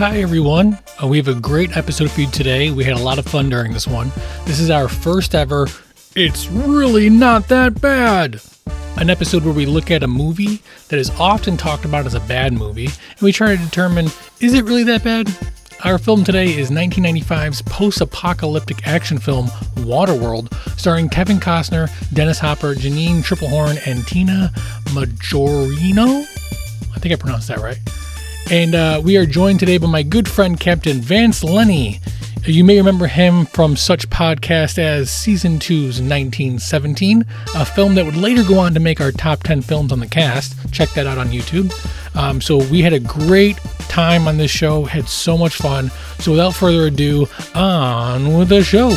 Hi, everyone. We have a great episode for you today. We had a lot of fun during this one. This is our first ever It's Really Not That Bad, an episode where we look at a movie that is often talked about as a bad movie, and we try to determine, is it really that bad? Our film today is 1995's post-apocalyptic action film Waterworld, starring Kevin Costner, Dennis Hopper, Jeanne, Tripplehorn, and Tina Majorino. I think I pronounced that right. And we are joined today by my good friend, Captain Vance Lenney. You may remember him from such podcasts as Season 2's 1917, a film that would later go on to make our top 10 films on the cast. Check that out on YouTube. So we had a great time on this show, had so much fun. So without further ado, on with the show.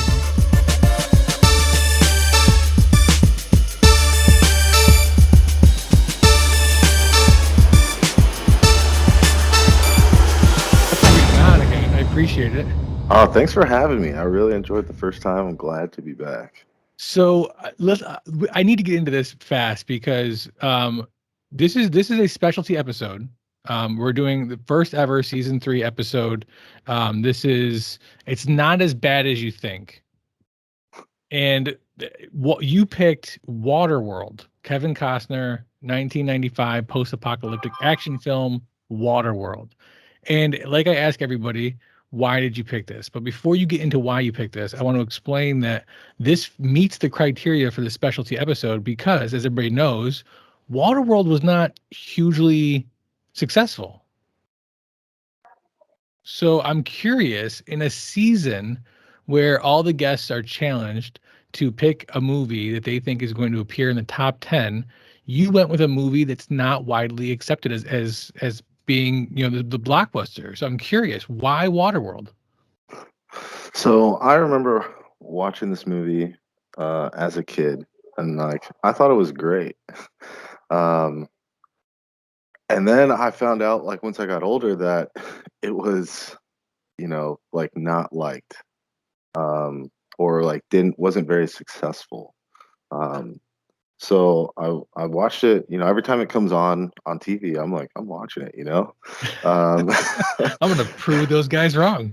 Appreciate it. Oh, thanks for having me. I really enjoyed the first time. I'm glad to be back. So I need to get into this fast because this is a specialty episode. We're doing the first ever season 3 episode. It's not as bad as you think. And what you picked, Waterworld, Kevin Costner, 1995 post-apocalyptic action film, Waterworld. And like I ask everybody, why did you pick this? But before you get into why you picked this, I want to explain that this meets the criteria for the specialty episode because, as everybody knows, Waterworld was not hugely successful. So I'm curious, in a season where all the guests are challenged to pick a movie that they think is going to appear in the top 10, you went with a movie that's not widely accepted as being, the blockbuster. So I'm curious, why Waterworld? So I remember watching this movie as a kid, and I thought it was great. And then I found out, once I got older, that it was, not liked, or wasn't very successful. So I watched it, every time it comes on TV, I'm watching it, I'm gonna prove those guys wrong.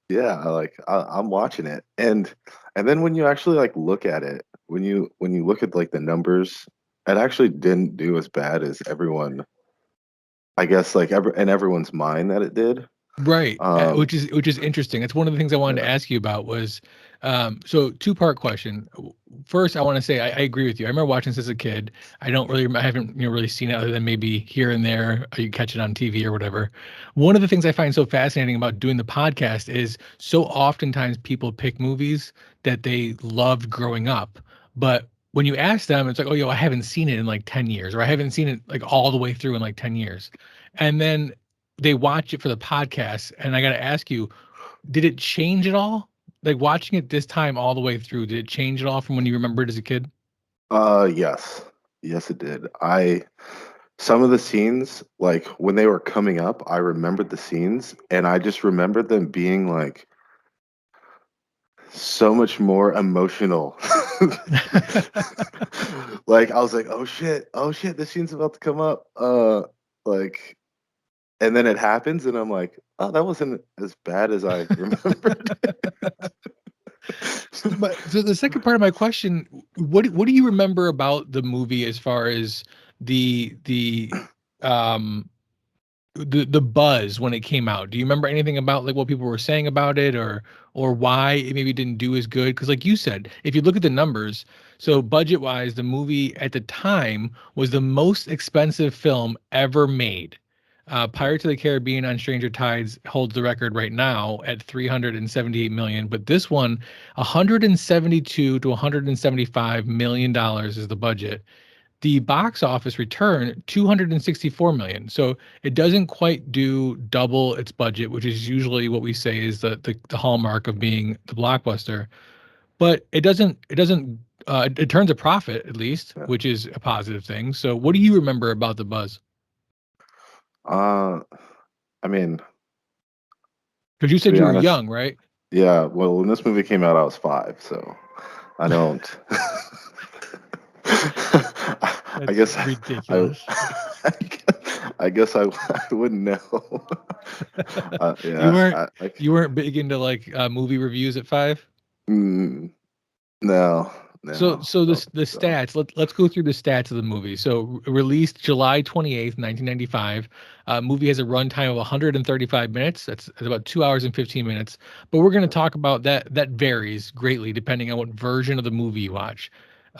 Yeah, I'm watching it, and then when you actually look at it, when you look at the numbers, it actually didn't do as bad as everyone, I guess, in everyone's mind that it did. Right, which is interesting. It's one of the things I wanted to ask you about was, so two-part question. First, I want to say I agree with you. I remember watching this as a kid. I haven't really seen it other than maybe here and there. Or you catch it on TV or whatever. One of the things I find so fascinating about doing the podcast is so oftentimes people pick movies that they loved growing up, but when you ask them, it's like, oh, I haven't seen it in 10 years, or I haven't seen it all the way through in 10 years. And then they watch it for the podcast, and I got to ask you, did it change at all? Watching it this time all the way through, did it change at all from when you remember it as a kid? Yes. Yes, it did. Some of the scenes, when they were coming up, I remembered the scenes, and I just remembered them being so much more emotional. I was like, oh shit, this scene's about to come up. And then it happens, and I'm like, oh, that wasn't as bad as I remembered. So the second part of my question, what do you remember about the movie as far as the buzz when it came out? Do you remember anything about what people were saying about it, or why it maybe didn't do as good? Because like you said, if you look at the numbers, so budget wise, the movie at the time was the most expensive film ever made. Pirates of the Caribbean on Stranger Tides holds the record right now at $378 million, but this one, $172 to $175 million is the budget. The box office return, $264 million. So it doesn't quite do double its budget, which is usually what we say is the hallmark of being the blockbuster. But it turns a profit at least, Yeah. which is a positive thing. So what do you remember about the buzz? I mean, because you said you were young, right? Yeah. Well, when this movie came out, I was 5, so I don't. I guess That's ridiculous. I guess I wouldn't know. You Yeah, weren't you weren't big into like movie reviews at 5? mm, no, So no, so don't the think so. stats, let's go through the stats of the movie. So released July 28th, 1995. Movie has a runtime of 135 minutes. That's about 2 hours and 15 minutes. But we're going to talk about that. That varies greatly depending on what version of the movie you watch.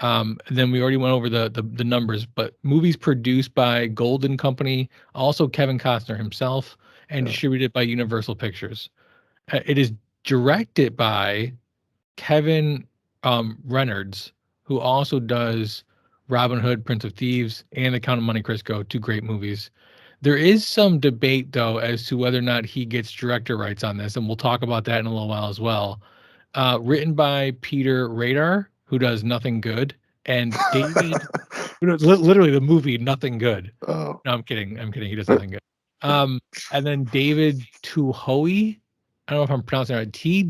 Then we already went over the numbers, but movies produced by Golden Company, also Kevin Costner himself, and Yeah. distributed by Universal Pictures. It is directed by Kevin Reynolds, who also does Robin Hood, Prince of Thieves, and The Count of Monte Cristo, two great movies. There is some debate, though, as to whether or not he gets director rights on this, and we'll talk about that in a little while as well. Written by Peter Radar, who does Nothing Good, and David, literally the movie Nothing Good. Oh. No, I'm kidding. I'm kidding. He does nothing good. Um, and then David Tuhoey. I don't know if I'm pronouncing it right. Twohy.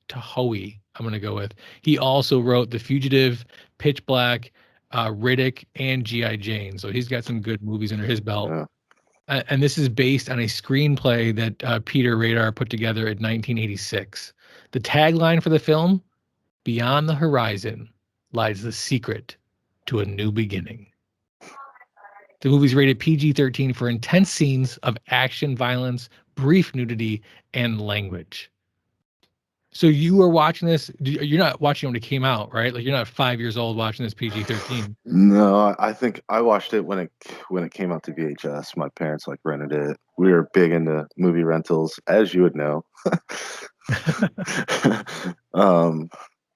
Tuhoey. I'm gonna go with. He also wrote The Fugitive, Pitch Black, Riddick, and G.I. Jane. So he's got some good movies under his belt. Yeah. And this is based on a screenplay that Peter Radar put together in 1986. The tagline for the film: "Beyond the horizon lies the secret to a new beginning." The movie's rated PG-13 for intense scenes of action, violence, brief nudity, and language. So you were watching this. You're not watching when it came out, right? Like you're not 5 years old watching this PG-13. No, I think I watched it when it came out to VHS. My parents like rented it. We were big into movie rentals, as you would know. um,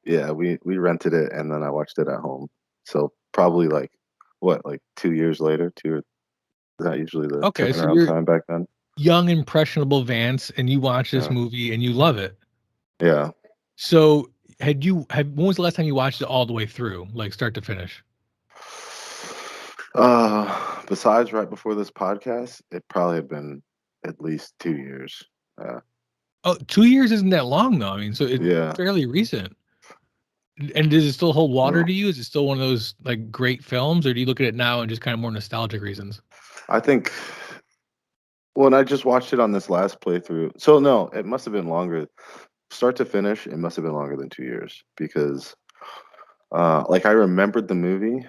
yeah, we rented it and then I watched it at home. So probably like what, like 2 years later, is that usually the Okay, so turnaround you're time back then? young, impressionable Vance, and you watch this Yeah, movie and you love it. yeah. So when was the last time you watched it all the way through, like start to finish? Besides right before this podcast, it probably had been at least 2 years. Uh, Oh, 2 years isn't that long though. I mean, so it's yeah. fairly recent. And does it still hold water Well, to you? Is it still one of those like great films, or do you look at it now and just kind of more nostalgic reasons? I think when I just watched it on this last playthrough, so no, it must have been longer. Start to finish, it must have been longer than 2 years because, like, I remembered the movie,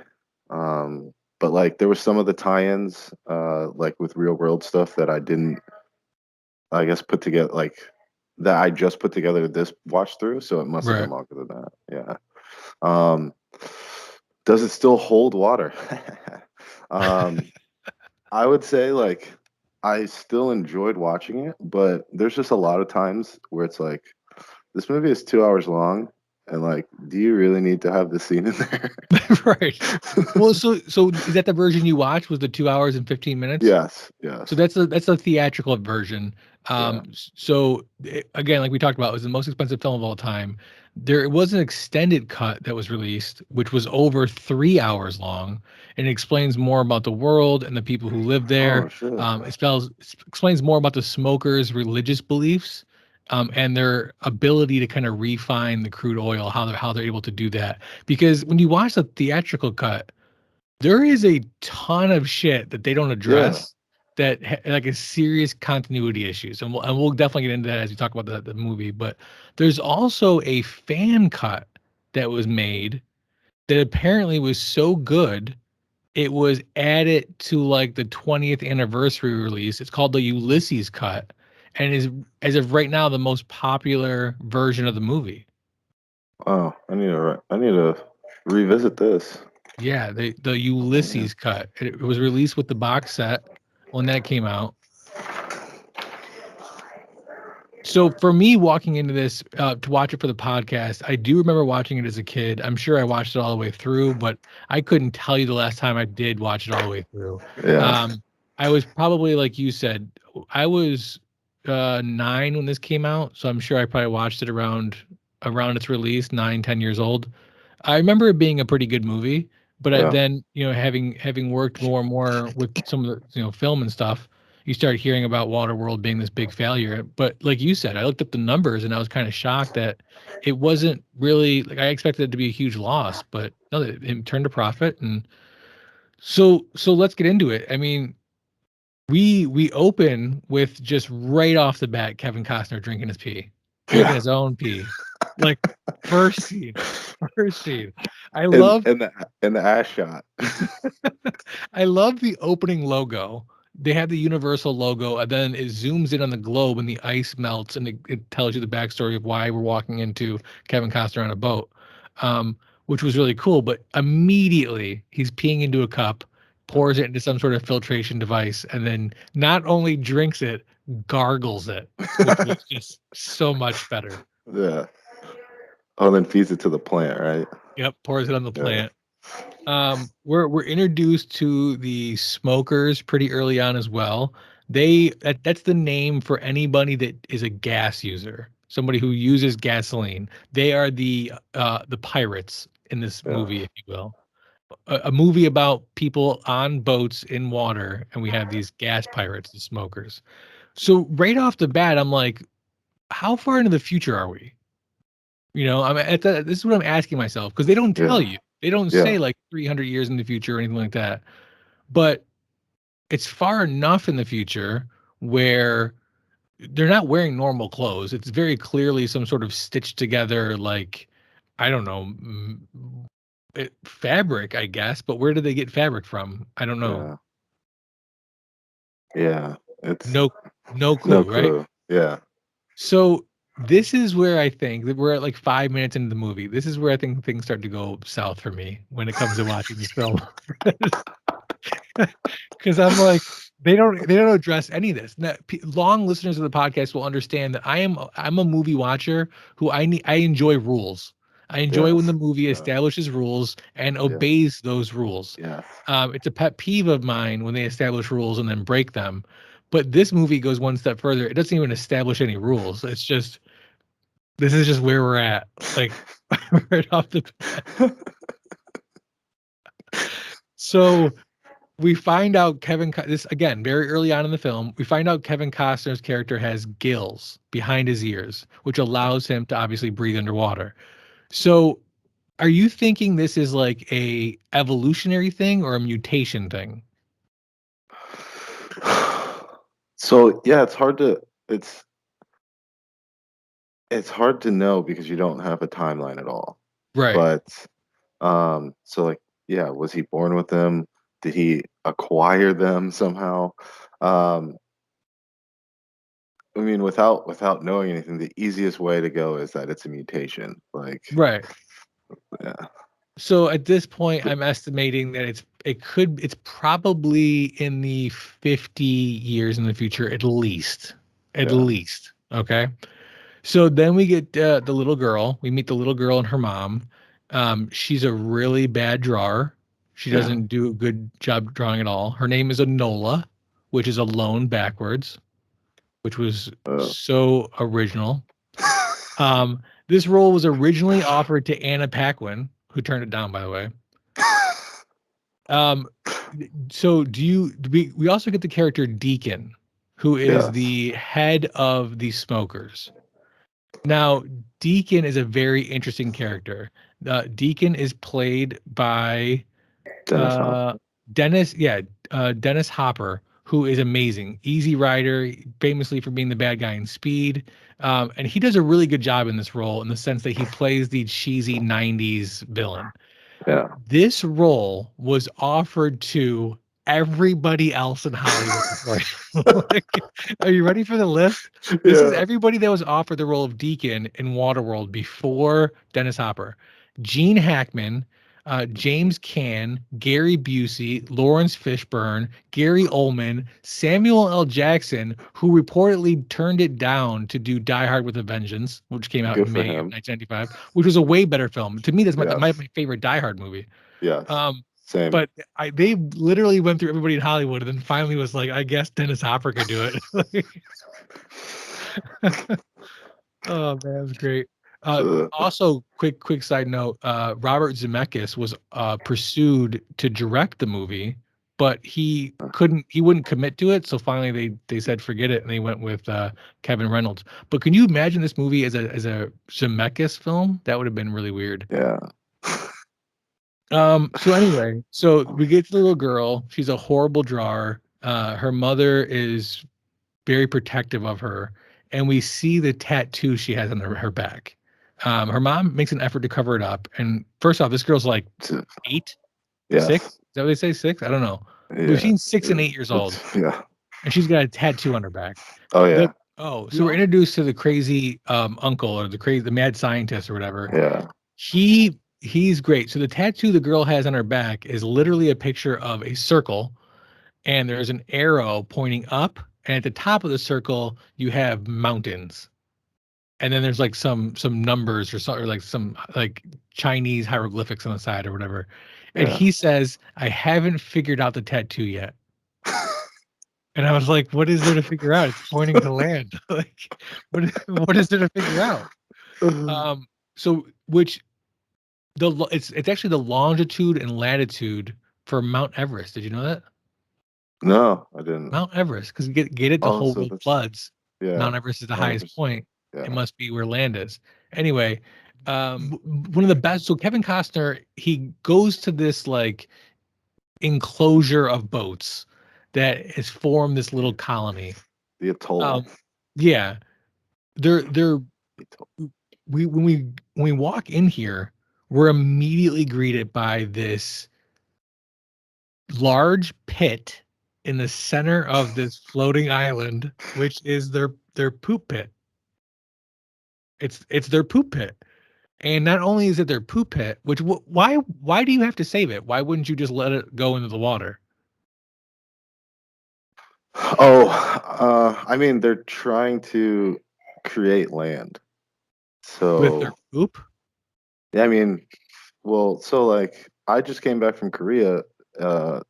but like there was some of the tie-ins, like with real world stuff that I didn't, I guess, put together, like that I just put together this watch through. So it must have been Right. longer than that. Yeah. Um, does it still hold water? um, I would say like I still enjoyed watching it, but there's just a lot of times where it's like this movie is 2 hours long, and like, do you really need to have this scene in there? Right. Well, so is that the version you watched? Was the 2 hours and 15 minutes? Yes, So yes, that's a theatrical version. yeah. Again, like we talked about, it was the most expensive film of all time. There was an extended cut that was released, which was over 3 hours long, and it explains more about the world and the people who live there. Oh shit. Explains more about the smokers' religious beliefs, and their ability to kind of refine the crude oil, how they're able to do that. Because when you watch the theatrical cut, there is a ton of shit that they don't Yeah, address that like is serious continuity issues, and we'll definitely get into that as we talk about the movie. But there's also a fan cut that was made that apparently was so good it was added to like the 20th anniversary release. It's called the Ulysses Cut, and is as of right now the most popular version of the movie. oh, I need to revisit this. Yeah, the Oh, yeah. Ulysses Cut. It was released with the box set when that came out. So for me, walking into this to watch it for the podcast, I do remember watching it as a kid. I'm sure I watched it all the way through, but I couldn't tell you the last time I did watch it all the way through. Yeah, I was probably like you said, I was 9 when this came out, so I'm sure I probably watched it around its release, 9, 10 years old. I remember it being a pretty good movie, but yeah, then having worked more and more with some of the film and stuff, you start hearing about Waterworld being this big failure. But like you said, I looked up the numbers and I was kind of shocked that it wasn't really like I expected it to be a huge loss, but no, it turned a profit. And So let's get into it. I mean, we open with just right off the bat Kevin Costner drinking his pee, drinking Yeah. his own pee. Like first scene, first scene. I And love the ass shot. I love the opening logo. They have the Universal logo, and then it zooms in on the globe, and the ice melts, and it tells you the backstory of why we're walking into Kevin Costner on a boat, um, which was really cool. But immediately, he's peeing into a cup, pours it into some sort of filtration device, and then not only drinks it, gargles it, which was just so much better. Yeah. Oh, and then feeds it to the plant, right? Yep, pours it on the Yeah. plant. We're introduced to the smokers pretty early on as well. That's the name for anybody that is a gas user, somebody who uses gasoline. They are the pirates in this Yeah. movie, if you will. A movie about people on boats in water, and we have these gas pirates, the smokers. So right off the bat, I'm like, how far into the future are we? I'm this is what I'm asking myself because they don't tell Yeah. you. They don't Yeah. say like 300 years in the future or anything like that. But it's far enough in the future where they're not wearing normal clothes. It's very clearly some sort of stitched together, like, I don't know, fabric, I guess. But where did they get fabric from? I don't know. Yeah. Yeah. It's No, no no clue, right? clue. Yeah. So this is where I think that we're at like 5 minutes into the movie. This is where I think things start to go south for me when it comes to watching this film. Because I'm like, they don't address any of this. Now, long listeners of the podcast will understand that I'm a movie watcher who I enjoy rules. I enjoy when the Yes. movie Yeah. establishes rules and Yeah. obeys those rules. Yes. It's a pet peeve of mine when they establish rules and then break them. But this movie goes one step further. It doesn't even establish any rules. It's just this is just where we're at. Like right off the bat. So we find out this again very early on in the film. We find out Kevin Costner's character has gills behind his ears, which allows him to obviously breathe underwater. So, are you thinking this is like a evolutionary thing or a mutation thing? So yeah, it's it's hard to know because you don't have a timeline at all. Right. But so like yeah, was he born with them? Did he acquire them somehow? Um I mean without knowing anything, the easiest way to go is that it's a mutation. Like Right. yeah. So at this point, But, I'm estimating that it's probably in the 50 years in the future at least. At yeah. least. Okay. So then we get the little girl. We meet the little girl and her mom. She's a really bad drawer. She Yeah. doesn't do a good job drawing at all. Her name is Enola, which is alone backwards, which was Uh, so original. This role was originally offered to Anna Paquin, who turned it down, by the way. Um, so we also get the character Deacon, who is yes. the head of the smokers. Now, Deacon is a very interesting character. Deacon is played by Dennis uh, Hopper. Dennis Hopper, who is amazing. Easy Rider, famously for being the bad guy in Speed. And he does a really good job in this role in the sense that he plays the cheesy 90s villain. Yeah. This role was offered to everybody else in Hollywood before. Like, are you ready for the list? This is Yeah. everybody that was offered the role of Deacon in Waterworld before Dennis Hopper. Gene Hackman, James Caan, Gary Busey, Lawrence Fishburne, Gary Oldman, Samuel L. Jackson, who reportedly turned it down to do Die Hard with a Vengeance, which came out Good in for May of him. 1995, which was a way better film. To me, that's Yes. my favorite Die Hard movie. Yes. Um, Same. but they literally went through everybody in Hollywood and then finally was like, I guess Dennis Hopper could do it. Oh man, it was great. Uh, Also, quick side note: Robert Zemeckis was pursued to direct the movie, but he couldn't. He wouldn't commit to it. So finally, they said forget it, and they went with Kevin Reynolds. But can you imagine this movie as a Zemeckis film? That would have been really weird. yeah. So anyway, so we get to the little girl. She's a horrible drawer. Her mother is very protective of her, and we see the tattoo she has on her back. Her mom makes an effort to cover it up. And first off, this girl's like 8, 6. Is Yes. that what they say? 6? I don't know. Yeah. Between 6 and 8 years old, Yeah. and she's got a tattoo on her back. Oh yeah. So we're introduced to the crazy uncle, or the mad scientist or whatever. Yeah. He's great. So the tattoo the girl has on her back is literally a picture of a circle, and there's an arrow pointing up, and at the top of the circle you have mountains, and then there's like some numbers or something, or like some like Chinese hieroglyphics on the side or whatever. And Yeah. he says, "I haven't figured out the tattoo yet." And I was like, "What is there to figure out? It's pointing to land." Like, what is there to figure out? So which it's actually the longitude and latitude for Mount Everest. Did you know that? No, I didn't. Mount Everest, because get it, the Oh, whole so world that's floods. yeah. Mount Everest is the Mount highest Everest. point. It Yeah. must be where land is. Anyway, one of the best. So Kevin Costner, he goes to this like enclosure of boats that has formed this little colony. The atoll. Yeah, they're The atoll. when we walk in here, we're immediately greeted by this large pit in the center of this floating island, which is their poop pit. It's their poop pit. And not only is it their poop pit, which why do you have to save it? Why wouldn't you just let it go into the water Oh, I mean, they're trying to create land. with their So, poop? yeah, I mean, well, so like I just came back from Korea.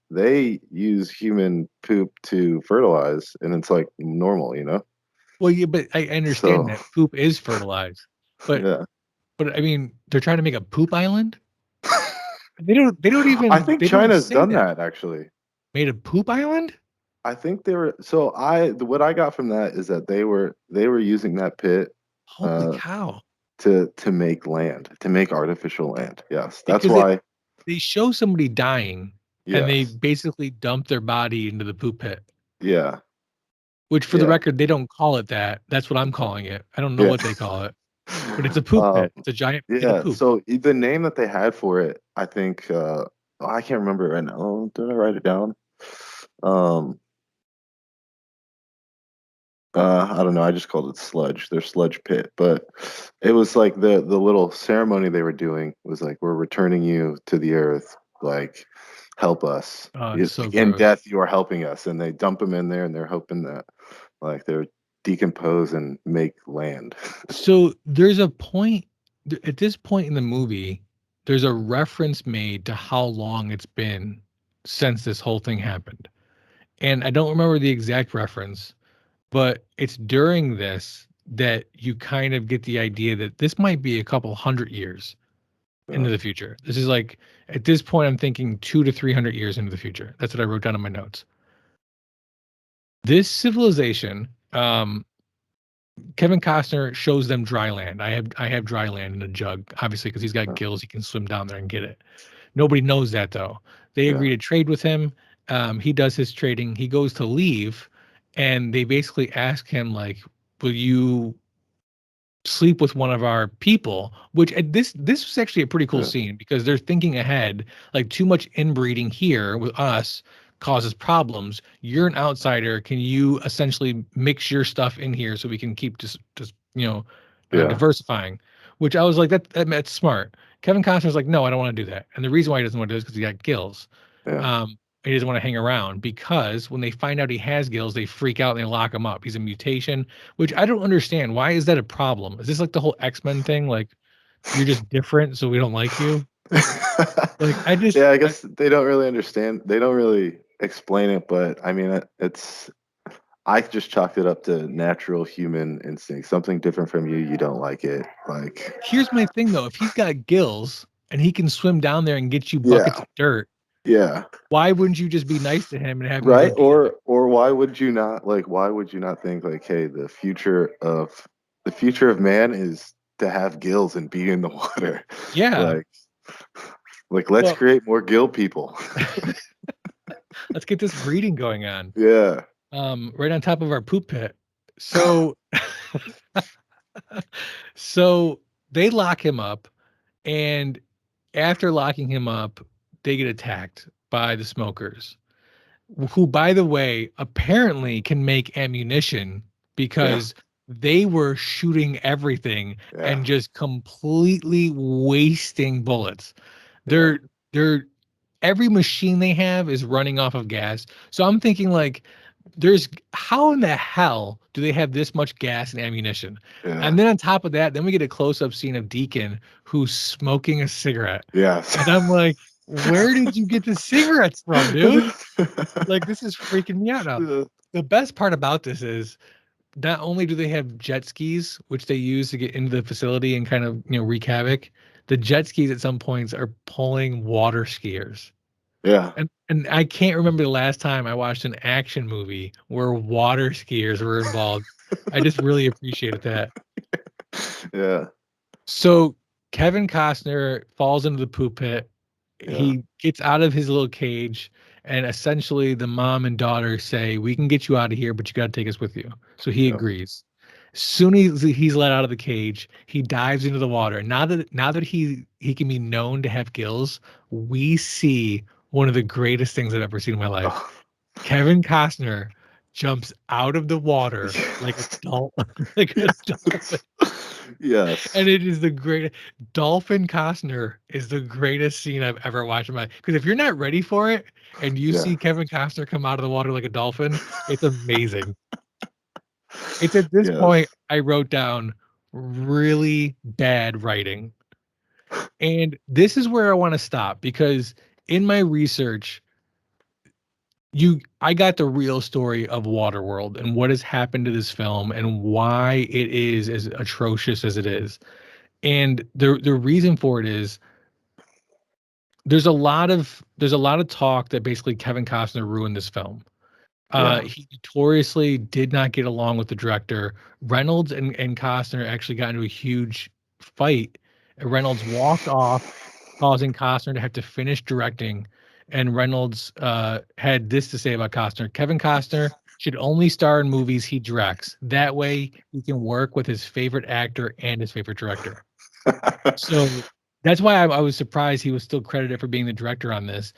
They use human poop to fertilize, and it's like normal, you know? Well, yeah, but I understand So, that poop is fertilized, but yeah. I mean, they're trying to make a poop island. I think They don't even China's say done that. that actually. Made a poop island? I think they were so what I got from that is that they were using that pit Holy uh cow! to make land, to make artificial land. Yes. That's Because why. they show somebody dying, and they Yes. basically dump their body into the poop pit. Yeah. Which, for the Yeah. record, they don't call it that. That's what I'm calling it. I don't know Yeah. what they call it, but it's a poop pit. It's a giant pit of Yeah, poop. so the name that they had for it, I think I can't remember right now. Oh, did I write it down? Um I don't know, I just called it sludge, their sludge pit. But it was like the little ceremony they were doing was like, we're returning you to the earth, like help us. Oh, it's It's so like in gross. death you are helping us, and they dump them in there and they're hoping that like they're decompose and make land. So there's a point at this point in the movie, there's a reference made to how long it's been since this whole thing happened. And I don't remember the exact reference, but it's during this that you kind of get the idea that this might be a couple hundred years Yeah. into the future. This is like, at this point, I'm thinking 200 to 300 years into the future. That's what I wrote down in my notes. This civilization, Kevin Costner shows them dry land. I have dry land in a jug, obviously, because he's got Yeah. gills. He can swim down there and get it. Nobody knows that though. They Yeah. agree to trade with him. He does his trading. He goes to leave, and they basically ask him like, "Will you sleep with one of our people?" Which this was actually a pretty cool Yeah. scene, because they're thinking ahead. Like, too much inbreeding here with us causes problems. You're an outsider. Can you essentially mix your stuff in here so we can keep just Yeah. diversifying? Which I was like, that's smart. Kevin Costner's like, no, I don't want to do that. And the reason why he doesn't want to do it is because he got gills. Yeah. He doesn't want to hang around, because when they find out he has gills, they freak out and they lock him up. He's a mutation, which I don't understand. Why is that a problem? Is this like the whole X-Men thing? Like, you're just different, so we don't like you? Like, Yeah, I guess they don't really understand. They don't really explain it, but I mean, it's. I just chalked it up to natural human instinct. Something different from you, you don't like it. Like, here's my thing though. If he's got gills and he can swim down there and get you buckets yeah, of dirt, yeah, why wouldn't you just be nice to him and have him go right. do that? Or why would you not like? Why would you not think like, hey, the future of man is to have gills and be in the water, Yeah. like. Like, let's Well, create more Gill people. let's get this breeding going on. Yeah. Right on top of our poop pit. So, so they lock him up, and after locking him up, they get attacked by the smokers, who, by the way, apparently can make ammunition Yeah. because they were shooting everything Yeah. and just completely wasting bullets. Yeah. They're every machine they have is running off of gas. So I'm thinking like there's how in the hell do they have this much gas and ammunition? Yeah. And then on top of that, then we get a close-up scene of Deacon who's smoking a cigarette. Yes. And I'm like, where did you get the cigarettes from, dude? Like, this is freaking me out now. Yeah. The best part about this is not only do they have jet skis, which they use to get into the facility and kind of, wreak havoc, the jet skis at some points are pulling water skiers. Yeah. And I can't remember the last time I watched an action movie where water skiers were involved. I just really appreciated that. Yeah. So Kevin Costner falls into the poop pit. Yeah. He gets out of his little cage, and essentially the mom and daughter say, "We can get you out of here, but you got to take us with you." So he Yeah. agrees. Soon as he's let out of the cage, he dives into the water. Now that he can be known to have gills, we see one of the greatest things I've ever seen in my life. Oh. Kevin Costner jumps out of the water like a Yes. like a Yes. dolphin. Yes. And it is the great Dolphin Costner is the greatest scene I've ever watched in my, because if you're not ready for it and you Yeah. see Kevin Costner come out of the water like a dolphin, it's amazing. It's at this Yes. point I wrote down really bad writing. And this is where I want to stop because in my research, I got the real story of Waterworld and what has happened to this film and why it is as atrocious as it is. And the reason for it is there's a lot of talk that basically Kevin Costner ruined this film. Yeah. He notoriously did not get along with the director. Reynolds and Costner actually got into a huge fight. Reynolds walked off, causing Costner to have to finish directing. And Reynolds had this to say about Costner: Kevin Costner should only star in movies he directs. That way, he can work with his favorite actor and his favorite director. So that's why I was surprised he was still credited for being the director on this.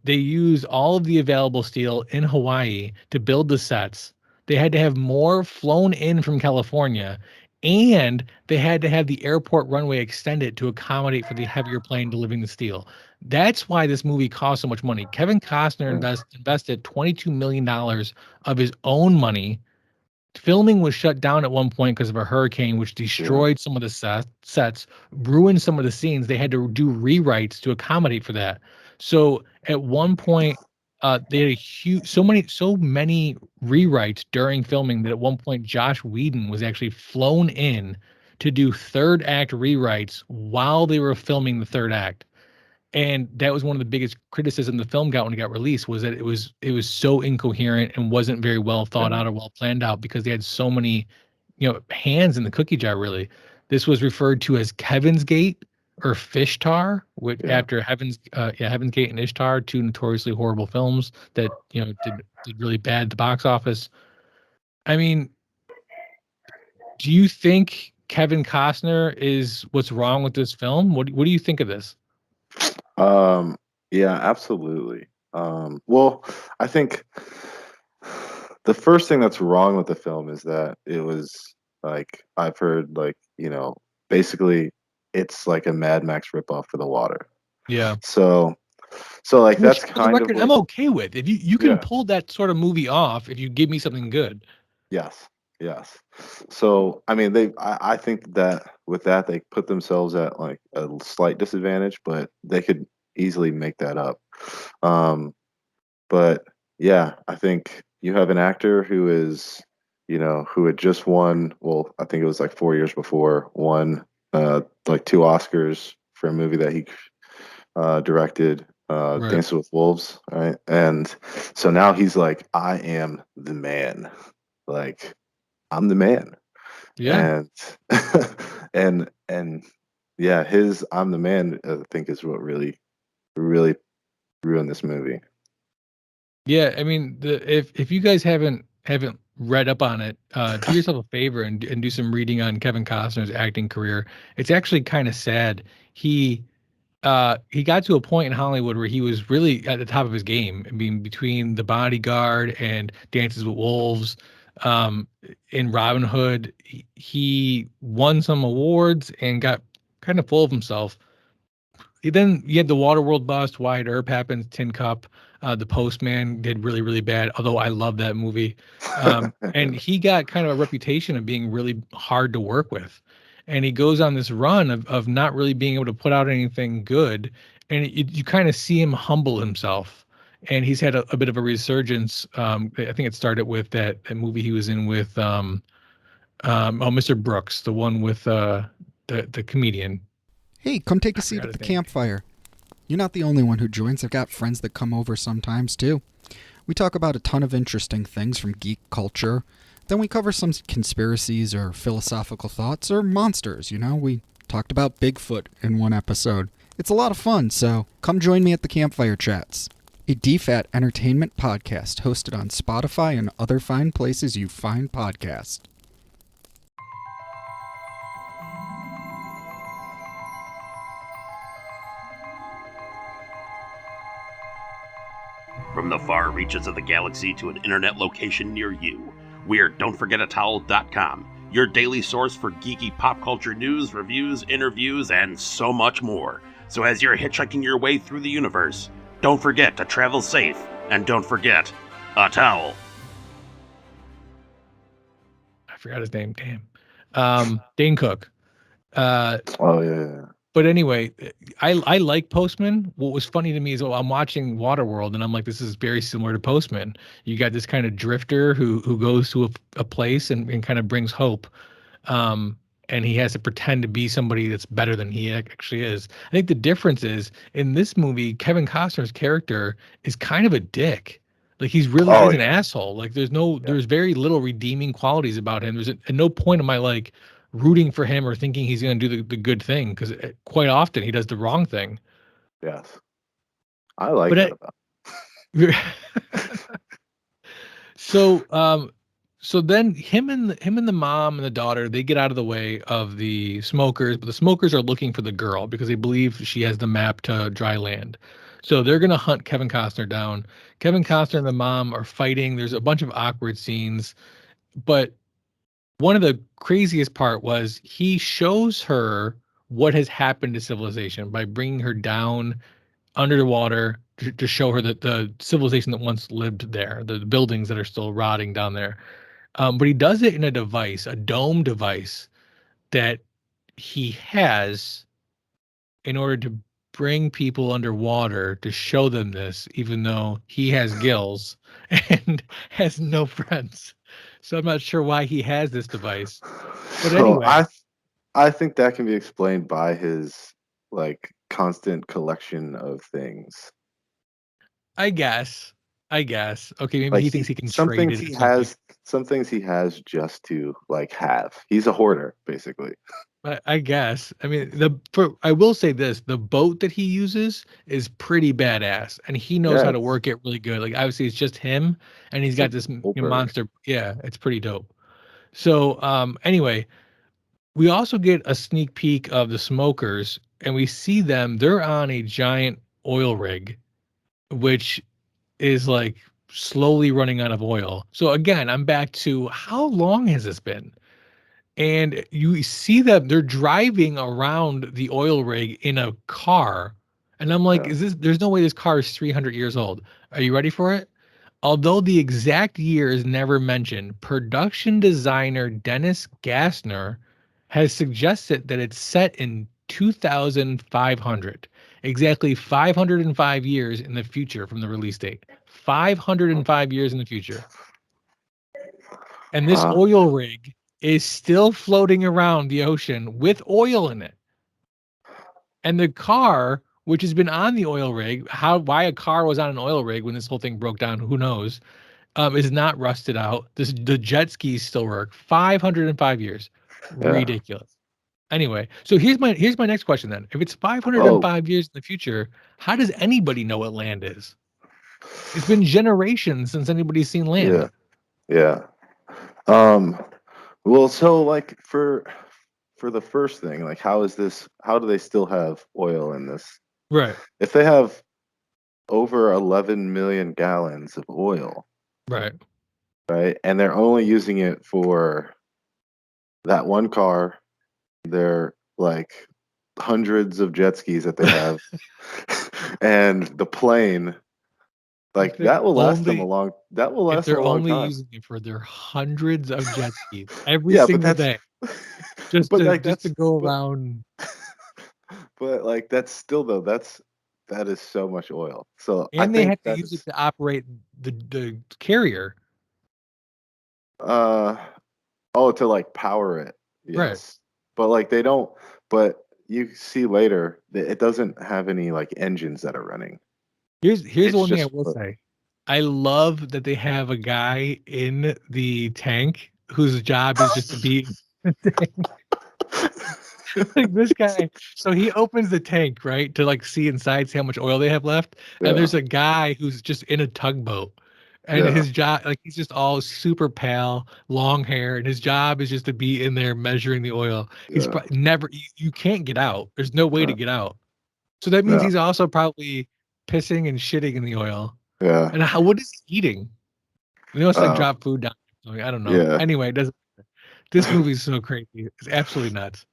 They used all of the available steel in Hawaii to build the sets. They had to have more flown in from California, and they had to have the airport runway extended to accommodate for the heavier plane delivering the steel. That's why this movie cost so much money. Kevin Costner Yeah. invested $22 million of his own money. Filming was shut down at one point because of a hurricane, which Yeah. destroyed some of the sets, ruined some of the scenes. They had to do rewrites to accommodate for that. So at one point, they had so many rewrites during filming that at one point Josh Whedon was actually flown in to do third act rewrites while they were filming the third act. And that was one of the biggest criticism the film got when it got released, was that it was so incoherent and wasn't very well thought Yeah. out or well planned out because they had so many, hands in the cookie jar. Really, this was referred to as Kevin's Gate or Fish Tar, which Yeah. after Heaven's Gate and Ishtar, two notoriously horrible films that did really bad at the box office. I mean, do you think Kevin Costner is what's wrong with this film? What do you think of this? Um, yeah, absolutely. Well, I think the first thing that's wrong with the film is that it was like I've heard like, basically it's like a Mad Max ripoff for the water. Yeah. So like Which, that's for the kind of record, I'm like okay with. If you can yeah, pull that sort of movie off, if you give me something good. yes, yes. So I mean I think that with that they put themselves at like a slight disadvantage, but they could easily make that up. Um But yeah, I think you have an actor who is, who had just won, well, I think it was like 4 years before, won like two Oscars for a movie that he directed, Right. Dances with Wolves, right? And so now he's like, I am the man. Like, I'm the man. Yeah. And and Yeah, his "I'm the man" I think is what really ruined this movie. Yeah, I mean, if you guys haven't read up on it, do yourself a favor and do some reading on Kevin Costner's acting career. It's actually kind of sad. He he got to a point in Hollywood where he was really at the top of his game. I mean, between The Bodyguard and Dances with Wolves, um, in Robin Hood, he won some awards and got kind of full of himself. Then you had the Waterworld bust, Wyatt Earp happens, Tin Cup. The Postman did really, really bad, although I love that movie. And he got kind of a reputation of being really hard to work with. And he goes on this run of not really being able to put out anything good. And you kind of see him humble himself. And he's had a bit of a resurgence. I think it started with that movie he was in with Mr. Brooks, the one with the comedian. Hey, come take I a seat forgot at his the name. campfire. You're not the only one who joins. I've got friends that come over sometimes, too. We talk about a ton of interesting things from geek culture. Then we cover some conspiracies or philosophical thoughts or monsters, We talked about Bigfoot in one episode. It's a lot of fun, so come join me at the Campfire Chats, a DFAT entertainment podcast hosted on Spotify and other fine places you find podcasts. From the far reaches of the galaxy to an internet location near you, we're Don'tForgetATowel.com, your daily source for geeky pop culture news, reviews, interviews, and so much more. So as you're hitchhiking your way through the universe, don't forget to travel safe, and don't forget a towel. I forgot his name. Damn. Dane Cook. Oh yeah. But anyway, I like Postman. What was funny to me is, I'm watching Waterworld and I'm like, this is very similar to Postman. You got this kind of drifter who goes to a place and kind of brings hope. Um, and he has to pretend to be somebody that's better than he actually is. I think the difference is in this movie, Kevin Costner's character is kind of a dick. Like he really Oh is an yeah. asshole. Like Yeah. there's very little redeeming qualities about him. At no point am I like rooting for him or thinking he's going to do the good thing, because quite often he does the wrong thing. Yes. I like that But about so so then him and the mom and the daughter, they get out of the way of the smokers, but the smokers are looking for the girl because they believe she has the map to dry land. So they're gonna hunt Kevin Costner down. Kevin Costner and the mom are fighting. There's a bunch of awkward scenes, but one of the craziest part was he shows her what has happened to civilization by bringing her down under the water to show her that the civilization that once lived there, the buildings that are still rotting down there. But he does it in a device, a dome device that he has in order to bring people underwater to show them this, even though he has gills and has no friends. So I'm not sure why he has this device. But So anyway, I think that can be explained by his like constant collection of things. I guess. I guess. Okay, maybe Like he thinks he can some trade things it or he something. has, some things he has just to like have. He's a hoarder, basically. I guess. I mean, I will say this: the boat that he uses is pretty badass, and he knows Yeah, how to work it really good. Like obviously, it's just him, and he's it's a got this Goldberg. monster. Yeah, it's pretty dope. So, anyway, we also get a sneak peek of the smokers, and we see them. They're on a giant oil rig, which is like slowly running out of oil. So again, I'm back to how long has this been? And you see them, they're driving around the oil rig in a car. And I'm like, Yeah. there's no way this car is 300 years old. Are you ready for it? Although the exact year is never mentioned, production designer Dennis Gassner has suggested that it's set in 2500, exactly 505 years in the future from the release date. 505 years in the future. And this Huh? oil rig is still floating around the ocean with oil in it. And the car, which has been on the oil rig, why a car was on an oil rig when this whole thing broke down, who knows? Is not rusted out. The jet skis still work. 505 years. Yeah. Ridiculous. Anyway, so here's my next question then. If it's 505 years in the future, how does anybody know what land is? It's been generations since anybody's seen land. Yeah. Well, so like for the first thing, like how do they still have oil in this? Right. If they have over 11 million gallons of oil, Right. right? And they're only using it for that one car, their like hundreds of jet skis that they have, and the plane, like that will last them a long time. using it for their hundreds of jet skis every Yeah, but single that's day, just but to like that's go but around. but like that's still though that is so much oil. So I And they think have to use it to operate the carrier. uh to like power it. Right. Yes. But like they don't but you see later that it doesn't have any like engines that are running. Here's the It's one thing I just will say. I love that they have a guy in the tank whose job is just to be in the tank. Like this guy, so he opens the tank, right, to like see inside, see how much oil they have left. And yeah. there's a guy who's just in a tugboat. And Yeah. his job, like he's just all super pale, long hair, and his job is just to be in there measuring the oil. He's Yeah. never, you can't get out. There's no way to Yeah. get out. So that means Yeah. he's also probably pissing and shitting in the oil. Yeah. And what is he eating? You know, it's like Uh, drop food down. I don't know. yeah. Anyway, it doesn't. This movie's so crazy. It's absolutely nuts.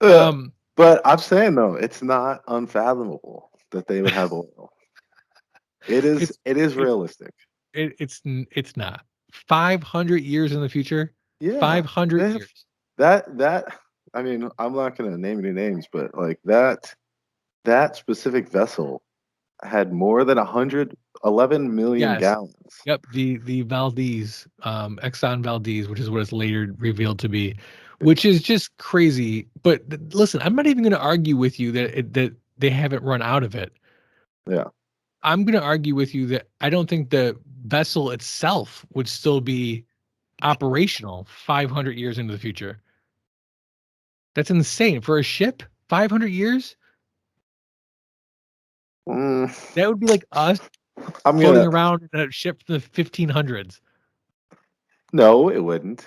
Uh, but I'm saying though, it's not unfathomable that they would have oil. It is It's it's realistic. it's not. 500 years in the future. Yeah. 500 They have years. that I mean, I'm not gonna name any names, but like that specific vessel had more than 111 million Yes. gallons. Yep. The Valdez, Exxon Valdez, which is what it's later revealed to be, which is just crazy. But listen, I'm not even going to argue with you that they haven't run out of it. Yeah. I'm going to argue with you that I don't think the vessel itself would still be operational 500 years into the future. That's insane for a ship. 500 years. Mm, That would be like us I'm floating gonna around in a ship from the 1500s. No, it wouldn't.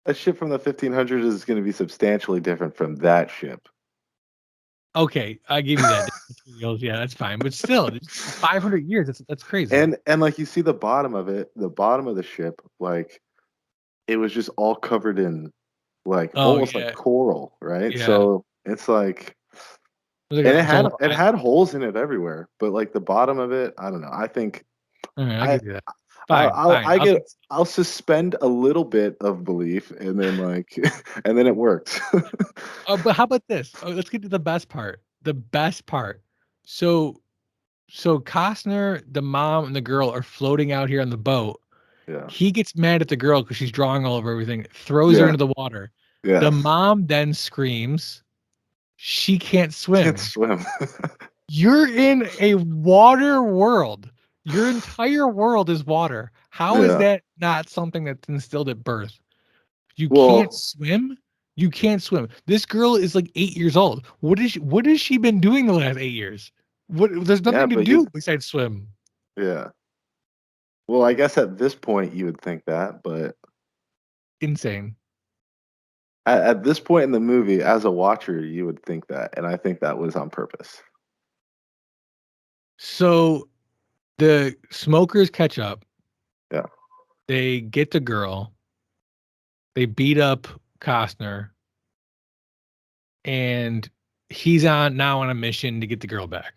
A ship from the 1500s is going to be substantially different from that ship. Okay, I give you that. Materials, yeah, that's fine. But still, 500 years. That's crazy. And like you see the bottom of it, the bottom of the ship, like it was just all covered in like Oh almost like yeah, coral, right? yeah. So it's like It was like and its own it had holes in it everywhere, but like the bottom of it, I don't know. I think all right, I'll I give you that. Fine, fine. I'll suspend a little bit of belief and then like and then it works. Oh, but how about this? Oh, let's get to the best part. The best part. So, Costner, the mom, and the girl are floating out here on the boat. Yeah. He gets mad at the girl because she's drawing all over everything, throws her Yeah. into the water. The Yeah. mom then screams, she can't Can't swim. swim. You're in a water world. Your entire world is water. How is Yeah. that not something that's instilled at birth? You can't Well, swim? You can't swim. This girl is like 8 years old. What has she been doing the last 8 years? There's yeah, nothing to but do besides swim. yeah. Well, I guess at this point you would think that, but Insane. at this point in the movie, as a watcher, you would think that, and I think that was on purpose. So the smokers catch up. Yeah. They get the girl. They beat up Costner. And he's now on a mission to get the girl back.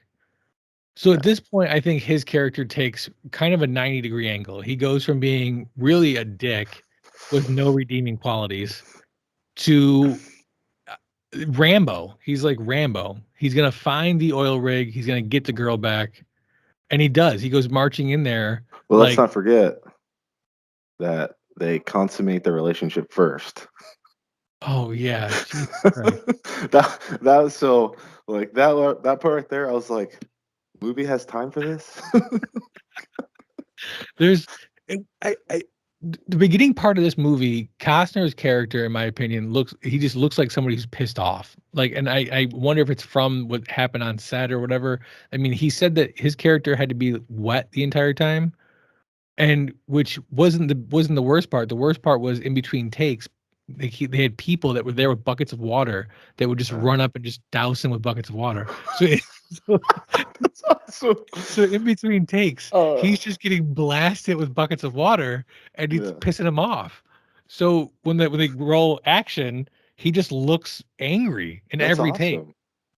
So at this point, I think his character takes kind of a 90-degree angle. He goes from being really a dick with no redeeming qualities to Rambo. He's like Rambo. He's going to find the oil rig. He's going to get the girl back. And he does. He goes marching in there. Well, let's Like, not forget that they consummate the relationship first. oh, yeah. Jesus Christ. that was so like that part right there. I was like, movie has time for this. There's, the beginning part of this movie, Costner's character, in my opinion, just looks like somebody who's pissed off. Like, and I wonder if it's from what happened on set or whatever. I mean, he said that his character had to be wet the entire time, and which wasn't the worst part. The worst part was in between takes. They had people that were there with buckets of water that would just run up and just douse him with buckets of water. So, so, That's awesome. so in between takes, Uh, he's just getting blasted with buckets of water, and it's yeah, pissing him off. So when they roll action, he just looks angry in that's every take. awesome.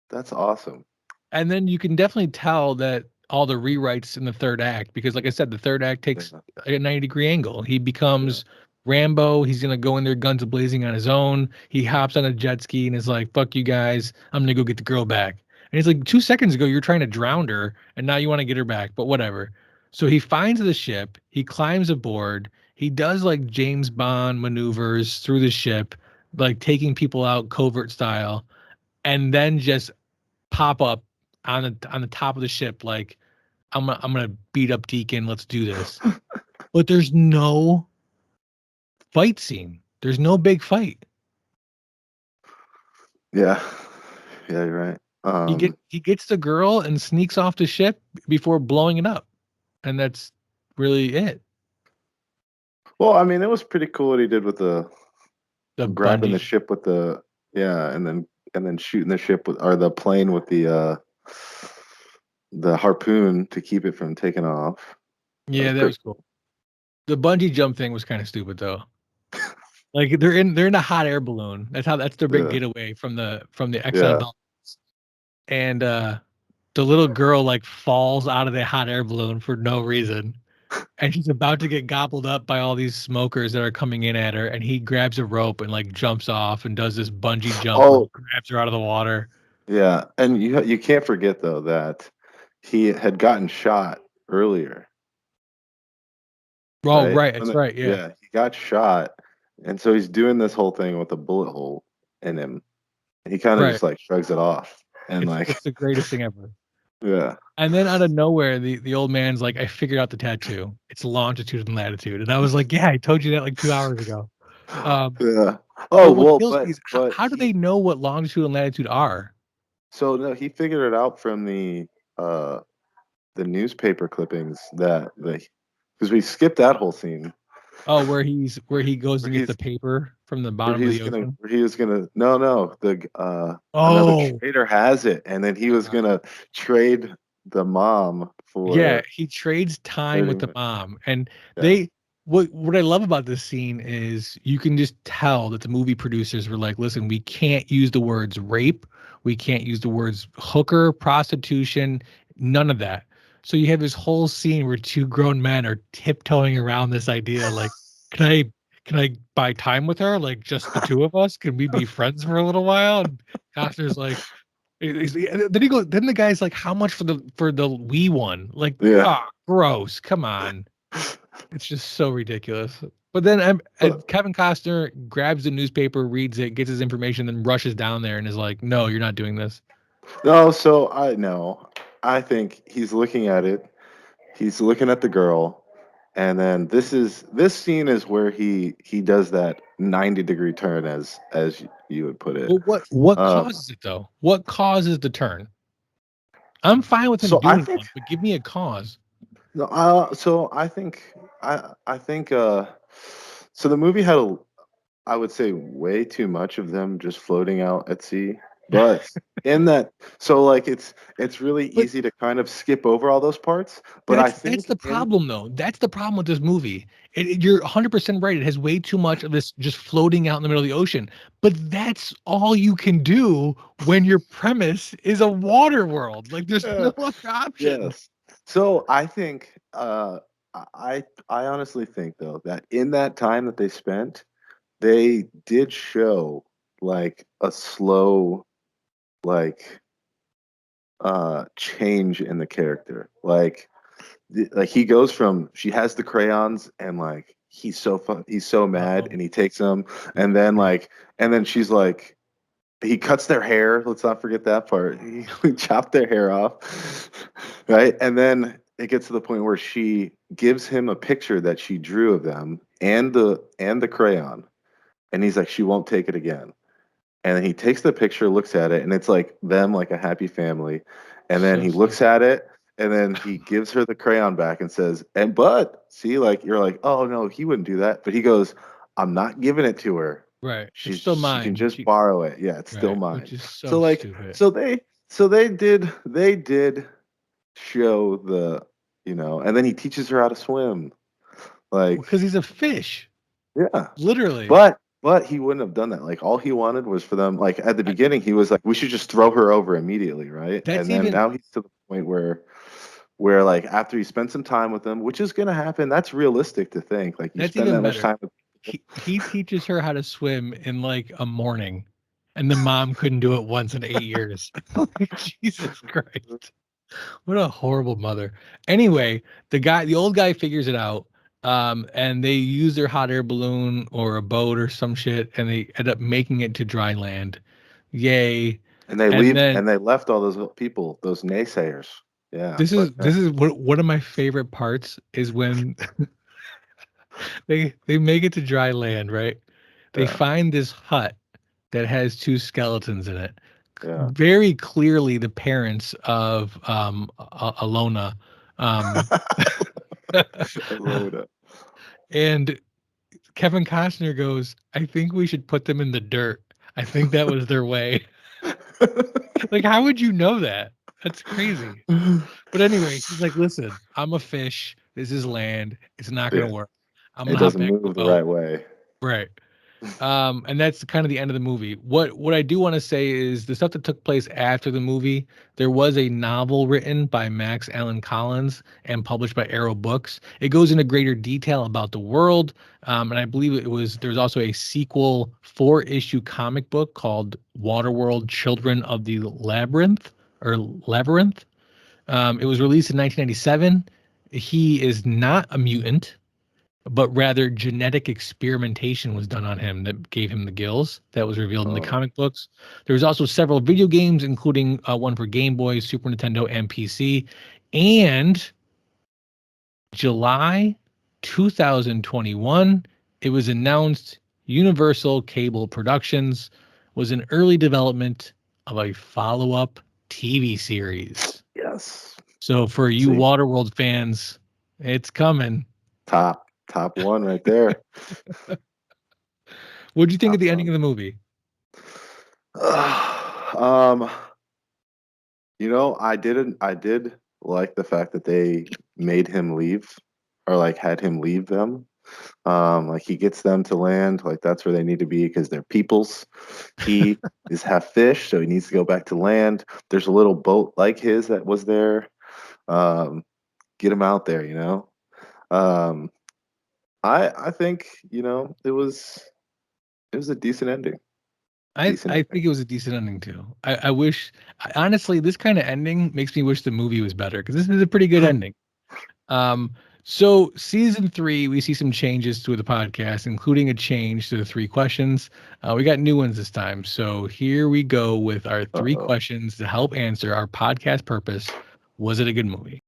That's awesome. And then you can definitely tell that all the rewrites in the third act, because like I said, the third act takes Yeah. a 90-degree angle. He becomes Rambo. He's gonna go in there guns blazing on his own. He hops on a jet ski and is like, "Fuck you guys, I'm gonna go get the girl back." And it's like 2 seconds ago you're trying to drown her, and now you want to get her back, but whatever. So he finds the ship. He climbs aboard. He does like James Bond maneuvers through the ship, like taking people out covert style, and then just pop up on the top of the ship like I'm gonna beat up Deacon. Let's do this. But there's no fight scene. There's no big fight. Yeah, yeah, you're right. He gets the girl and sneaks off the ship before blowing it up, and that's really it. Well, I mean, it was pretty cool what he did with the grabbing Bungee. the ship with the and then shooting the ship with or the plane with the harpoon to keep it from taking off. Yeah, that was cool. The bungee jump thing was kind of stupid though. Like they're in a hot air balloon. That's their big getaway from the Exxon Valdez. And the little girl like falls out of the hot air balloon for no reason. And she's about to get gobbled up by all these smokers that are coming in at her, and he grabs a rope and like jumps off and does this bungee jump where he grabs her out of the water. Yeah, and you can't forget though that he had gotten shot earlier. Oh, right, that's right. Yeah. Yeah, he got shot, and so he's doing this whole thing with a bullet hole in him. He kind of just like shrugs it off, and it's the greatest thing ever. Yeah. And then out of nowhere, the old man's like, "I figured out the tattoo. It's longitude and latitude." And I was like, "Yeah, I told you that like 2 hours ago." Yeah. Oh well, but how do they know what longitude and latitude are? So no, he figured it out from the newspaper clippings that because we skipped that whole scene. Oh, where he goes and gets the paper from the bottom of the ocean. He was gonna another trader has it, and then he was gonna trade the mom for he trades time with the mom, and what I love about this scene is you can just tell that the movie producers were like, listen, we can't use the words rape, we can't use the words hooker, prostitution, none of that. So you have this whole scene where two grown men are tiptoeing around this idea, like, can I buy time with her? Like just the two of us? Can we be friends for a little while? And Costner's like, then the guy's like, how much for the wee one? Like, gross. Come on. It's just so ridiculous. But then Kevin Costner grabs the newspaper, reads it, gets his information, then rushes down there and is like, no, you're not doing this. No, so I think he's looking at it. He's looking at the girl, and then this scene is where he does that 90-degree turn as you would put it. Well, what causes it though? What causes the turn? I'm fine with him doing one, but give me a cause. No, so I think so the movie had I would say way too much of them just floating out at sea. But in that, so like it's really easy to kind of skip over all those parts. But I think that's the problem, though. That's the problem with this movie. You're 100% right. It has way too much of this just floating out in the middle of the ocean. But that's all you can do when your premise is a water world. Like there's no other option. Yes. So I think I honestly think though that in that time that they spent, they did show like a slow change in the character. Like he goes from she has the crayons and like he's so mad and he takes them and then she's like he cuts their hair. Let's not forget that part. He chopped their hair off, right? And then it gets to the point where she gives him a picture that she drew of them and the crayon, and he's like, she won't take it again. And then he takes the picture, looks at it, and it's like them, like a happy family. And then So he looks at it, and then he gives her the crayon back and says, "And but see, like you're like, oh no, he wouldn't do that." But he goes, "I'm not giving it to her. Right. It's She still can mine. just borrow it. Yeah, it's still Right. mine." Which is So so like, stupid. so they did show the, and then he teaches her how to swim. Like, Because he's a fish. yeah. Literally. But he wouldn't have done that. Like all he wanted was for them. Like at the beginning, he was like, "We should just throw her over immediately, right?" That's And then even- now he's to the point where like after he spent some time with them, which is gonna happen. That's realistic to think. Like you That's spend even that much better. time with. He teaches her how to swim in like a morning, and the mom couldn't do it once in 8 years. Like, Jesus Christ. What a horrible mother. Anyway, the old guy figures it out. And they use their hot air balloon or a boat or some shit, and they end up making it to dry land. Yay. And they And leave, then and they left all those people, those naysayers. Yeah, this but is one of my favorite parts is when they make it to dry land, right? They yeah, find this hut that has two skeletons in it. yeah. Very clearly the parents of Alona. Um, Rhoda. and Kevin Costner goes, I think we should put them in the dirt. I think that was their way. Like, how would you know that? That's crazy. But anyway, he's like, listen, I'm a fish. This is land. It's not going Yeah, to work. I'm it going to hop doesn't back in the move the boat. right way. Right. And that's kind of the end of the movie. What I do want to say is the stuff that took place after the movie. There was a novel written by Max Allan Collins and published by Arrow Books. It goes into greater detail about the world, and I believe there's also a sequel 4-issue comic book called Waterworld: Children of the Labyrinth or Labyrinth. It was released in 1997. He is not a mutant, but rather genetic experimentation was done on him that gave him the gills that was revealed in the Oh, comic books. There was also several video games, including one for Game Boy, Super Nintendo, and PC. And July 2021, it was announced Universal Cable Productions was in early development of a follow-up TV series. yes. So for you See, Waterworld fans, it's coming. top one right there. What do you think Top of the one. ending of the movie? um, I did like the fact that they made him leave, or like had him leave them. Like he gets them to land, like that's where they need to be because they're peoples. He is half fish, so he needs to go back to land. There's a little boat like his that was there. Get him out there, Um, I think, it was a decent ending. I Decent I ending. think it was a decent ending too. I wish, honestly, this kind of ending makes me wish the movie was better because this is a pretty good ending. So season 3, we see some changes to the podcast, including a change to the 3 questions. We got new ones this time. So here we go with our 3 Uh-oh. questions to help answer our podcast purpose. Was it a good movie?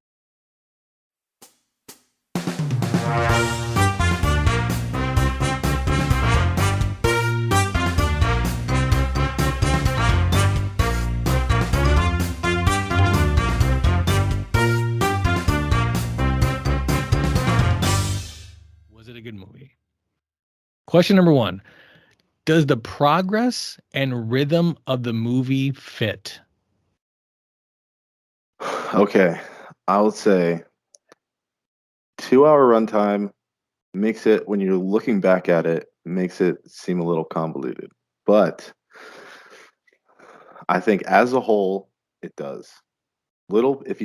Was it a good movie? Question number 1. Does the progress and rhythm of the movie fit? Okay, I would say 2-hour runtime makes it, when you're looking back at it, makes it seem a little convoluted. But I think as a whole, it does. If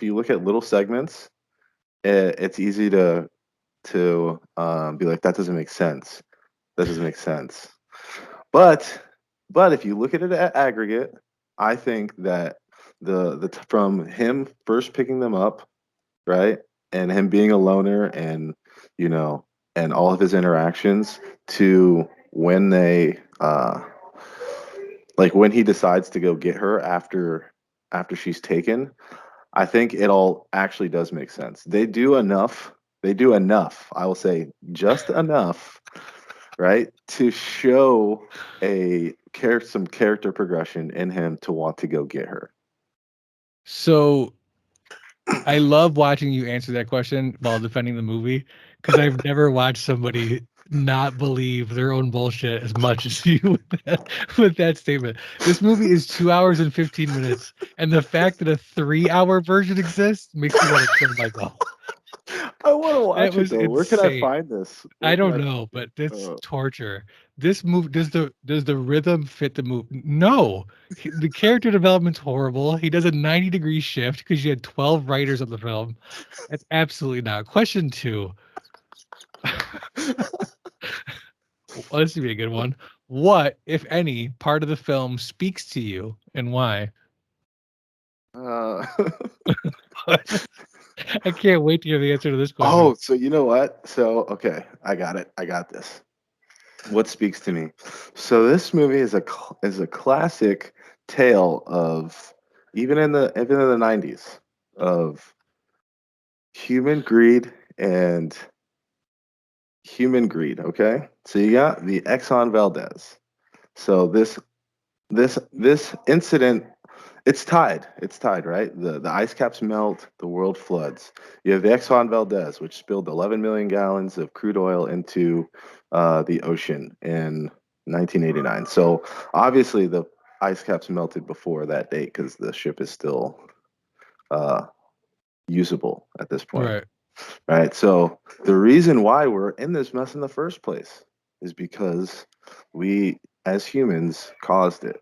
you look at little segments, it's easy to be like, that doesn't make sense. That doesn't make sense. But if you look at it at aggregate, I think that from him first picking them up, right, and him being a loner, and and all of his interactions, to when they like when he decides to go get her after she's taken, I think it all actually does make sense. They do enough. They do enough. I will say just enough, right, to show some character progression in him to want to go get her. So I love watching you answer that question while defending the movie, because I've never watched somebody not believe their own bullshit as much as you with that statement. This movie is 2 hours and 15 minutes, and the fact that a 3-hour version exists makes me want to kill myself. I want to That watch it was though. Where can I insane. find this? I don't know, but it's torture. This movie, does the rhythm fit the movie? No. The character development's horrible. He does a 90-degree shift because you had 12 writers on the film. That's absolutely not. Question 2. Well, this would be a good one. What, if any, part of the film speaks to you and why? I can't wait to hear the answer to this question. Oh, so you know what? So okay, I got it. I got this. What speaks to me? So this movie is a classic tale of even in the 90s of human greed and human greed. Okay, so you got the Exxon Valdez. So this incident, it's tied. It's tied, right? The ice caps melt, the world floods. You have the Exxon Valdez, which spilled 11 million gallons of crude oil into the ocean in 1989. So obviously the ice caps melted before that date because the ship is still usable at this point. Right. Right. So the reason why we're in this mess in the first place is because we, as humans, caused it.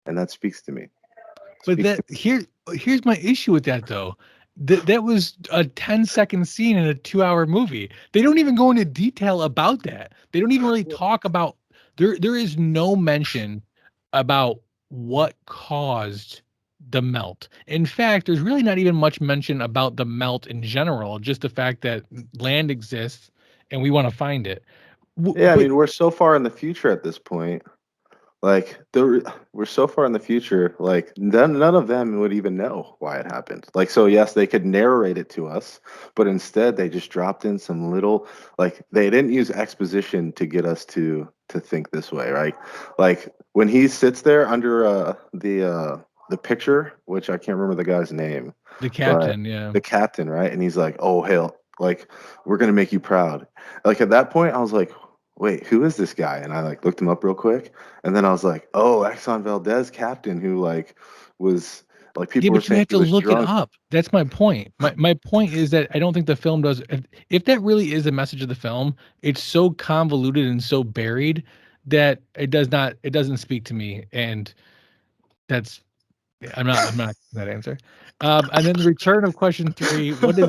And that speaks to me. But here's my issue with that though. That was a 10-second scene in a 2-hour movie. They don't even go into detail about that. They don't even really talk about there is no mention about what caused the melt. In fact, there's really not even much mention about the melt in general, just the fact that land exists and we want to find it. Yeah, I mean, we're so far in the future at this point. Like we're so far in the future, like none of them would even know why it happened. Like, so yes, they could narrate it to us, but instead they just dropped in some little, like they didn't use exposition to get us to think this way, right? Like when he sits there under the picture, which I can't remember the guy's name. The captain, yeah. The captain, right? And he's like, "Oh, hell, like we're gonna make you proud." Like at that point, I was like, wait, who is this guy? And I like looked him up real quick, and then I was like, oh, Exxon Valdez captain, who like was like people were saying you have to look drunk. it up. That's my point. My point is that I don't think the film does. If that really is the message of the film, it's so convoluted and so buried that it doesn't speak to me, and that's I'm not that answer. And then the return of question 3. What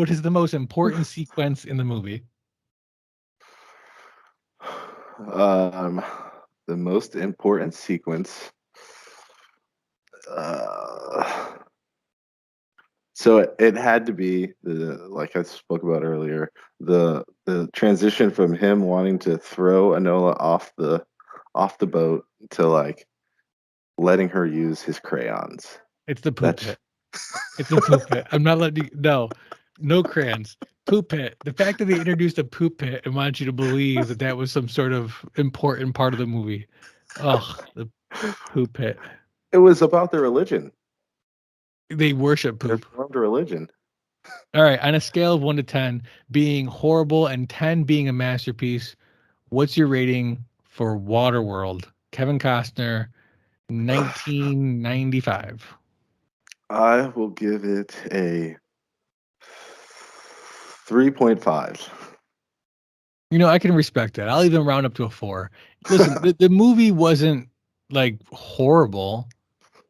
is the most important sequence in the movie? The most important sequence. So it had to be like I spoke about earlier, the transition from him wanting to throw Enola off the boat to like letting her use his crayons. It's the poop pit. It's the poop pit. I'm not letting you. No crayons. Poop pit. The fact that they introduced a poop pit and wanted you to believe that was some sort of important part of the movie. Oh, the poop pit. It was about their religion. They worship poop. They formed a religion. All right. On a scale of 1 to 10, being horrible and 10 being a masterpiece, what's your rating for Waterworld? Kevin Costner, 1995. I will give it a 3.5. I can respect that. I'll even round up to a 4. Listen, the movie wasn't like horrible,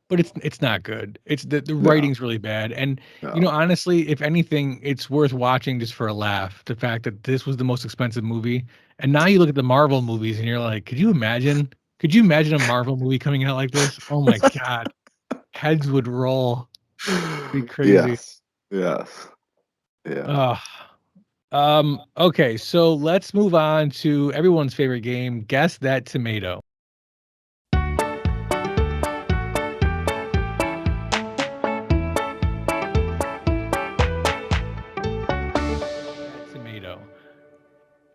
but it's not good. It's the writing's really bad. And honestly, if anything, it's worth watching just for a laugh. The fact that this was the most expensive movie, and now you look at the Marvel movies and you're like, could you imagine a Marvel movie coming out like this? Oh my God. Heads would roll. It'd be crazy. Yes. Yeah. Okay, so let's move on to everyone's favorite game, Guess That Tomato.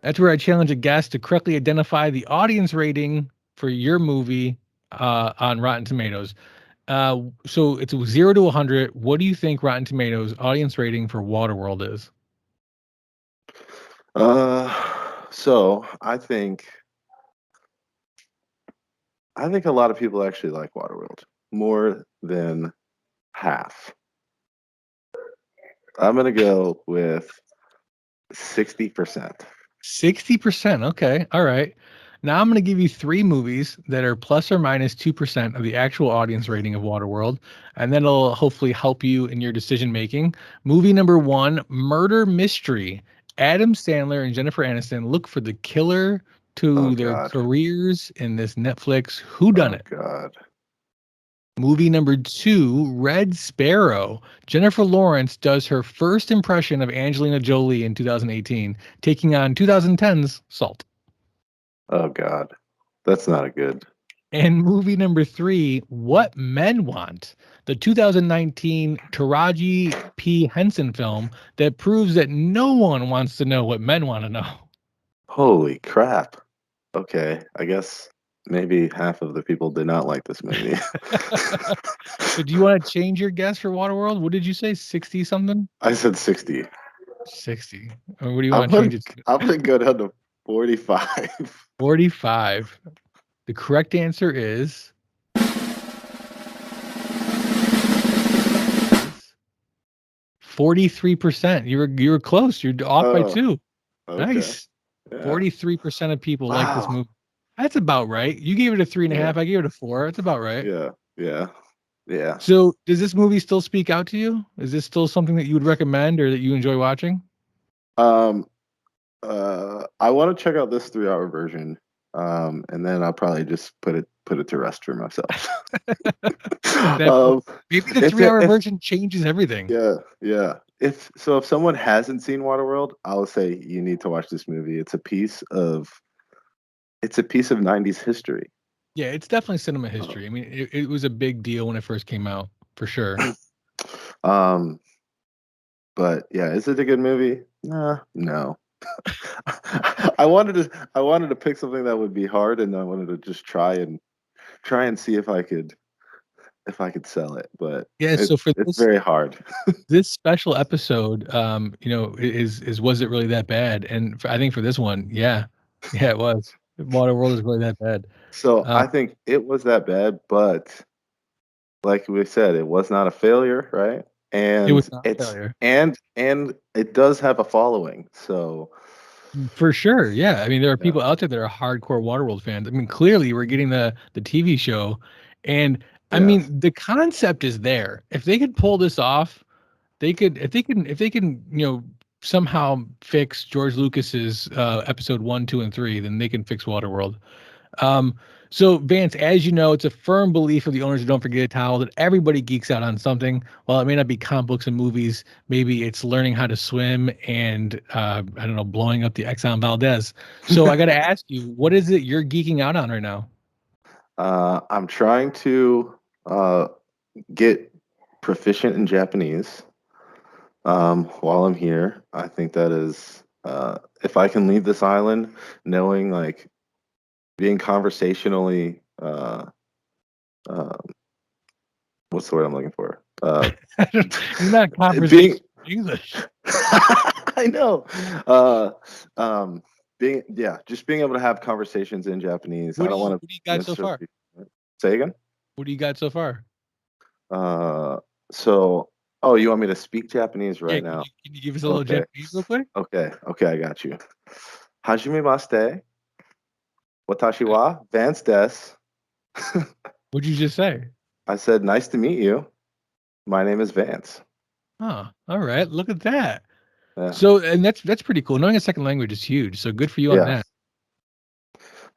That's where I challenge a guest to correctly identify the audience rating for your movie on Rotten Tomatoes. So it's 0 to 100. What do you think Rotten Tomatoes audience rating for Waterworld is? So I think a lot of people actually like Waterworld more than half. I'm gonna go with 60%. 60%. Okay. All right. Now I'm going to give you 3 movies that are plus or minus 2% of the actual audience rating of Waterworld, and then it'll hopefully help you in your decision making. Movie number 1, Murder Mystery. Adam Sandler and Jennifer Aniston look for the killer Oh to their God. careers in this Netflix Oh whodunit. God. Movie number 2, Red Sparrow. Jennifer Lawrence does her first impression of Angelina Jolie in 2018, taking on 2010's Salt. Oh God. That's not a good. And movie number 3, What Men Want, the 2019 Taraji P. Henson film that proves that no one wants to know what men want to know. Holy crap. Okay, I guess maybe half of the people did not like this movie. So do you want to change your guess for Waterworld? What did you say? 60 something? I said 60. 60. Or what do you I'm want to gonna change it to? I'm gonna go down to 45. 45. The correct answer is 43%. You were close. You're off by Oh, 2. okay. Nice. Yeah. 43% of people like this Wow. movie. That's about right. You gave it a 3.5. Yeah. I gave it a 4. That's about right. Yeah. Yeah. Yeah. So, does this movie still speak out to you? Is this still something that you would recommend or that you enjoy watching? Um I want to check out this 3-hour version. And then I'll probably just put it to rest for myself. Maybe the if 3-hour if version changes everything. yeah. If someone hasn't seen Waterworld, I'll say you need to watch this movie. It's a piece of 90s history. Yeah, it's definitely cinema history. I mean, it was a big deal when it first came out, for sure. But yeah, is it a good movie? No. I wanted to pick something that would be hard, and I wanted to just try and see if I could sell it, but Yeah, so for it's very hard. this special episode, is was it really that bad? And I think for this one, yeah, it was. Waterworld is really that bad. So I think it was that bad, but like we said, it was not a failure, right? It And was not a it's failure. and it does have a following. So For sure, yeah. I mean, there are yeah, people out there that are hardcore Waterworld fans. I mean, clearly we're getting the TV show, and I yes. mean, the concept is there. If they could pull this off, they could. If they can, somehow fix George Lucas's episode 1, 2, and 3, then they can fix Waterworld. So Vance, as you know, it's a firm belief of the owners of Don't Forget a Towel that everybody geeks out on something. While it may not be comic books and movies, maybe it's learning how to swim and I don't know, blowing up the Exxon Valdez. So I got to ask you, what is it you're geeking out on right now? I'm trying to get proficient in Japanese while I'm here. I think that is if I can leave this island knowing like being conversationally what's the word I'm looking for? You're not Being conversation English. I know. Just being able to have conversations in Japanese. I don't want What do you to got so far? say again. What do you got so far? So you want me to speak Japanese right Yeah, now? can you give us a little Japanese real quick? Okay, I got you. Hajimemashite. Watashi wa Vance desu. What'd you just say? I said, nice to meet you. My name is Vance. Oh, all right. Look at that. Yeah. So, and that's pretty cool. Knowing a second language is huge. So good for you on that.